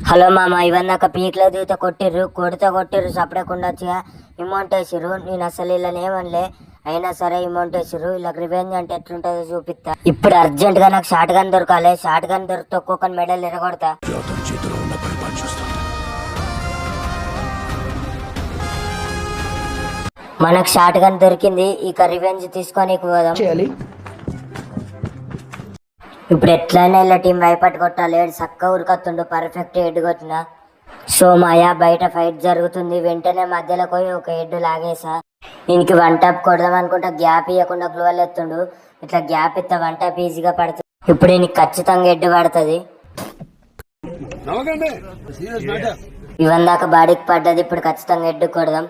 Hello మామ, ఇవన్నాక పీక్లో దిగితే కొట్టిర్రు సపడకుండా వచ్చిగా amount వేసిర్రు. నేను అసలు ఇలా ఏమనలే, అయినా సరే అమౌంట్ వేసిర్రు. ఇలా రివెంజ్ అంటే ఎట్లుంటుందో చూపిస్తా. ఇప్పుడు అర్జెంట్ గా నాకు షార్ట్ గన్ దొరకాలి. షార్ట్ గన్ దొరికితే ఒక్కొక్క మెడల్ ఎరగొడతా. మనకు షార్ట్ గన్ దొరికింది, ఇక రివెంజ్ తీసుకొని పోదాం. ఇప్పుడు ఎట్లయినా ఇలా టీం వైపట్ కొట్టాలి. చక్క ఉరికొత్తుండు, పర్ఫెక్ట్ హెడ్ కొట్టిన. సో మాయా బయట ఫైట్ జరుగుతుంది. వెంటనే మధ్యలో పోయి ఒక హెడ్ లాగేసా. దీనికి వన్ టాప్ కొడదాం అనుకుంటా, గ్యాప్ ఇవ్వకుండా గ్లోవల్ ఎత్తుండు. ఇట్లా గ్యాప్ ఇస్తే వన్ టాప్ ఈజీగా పడుతుంది. ఇప్పుడు దీనికి ఖచ్చితంగా హెడ్ పడుతుంది. ఇవన్ దాకా బాడీకి పడ్డది, ఇప్పుడు ఖచ్చితంగా హెడ్ కొడదాం.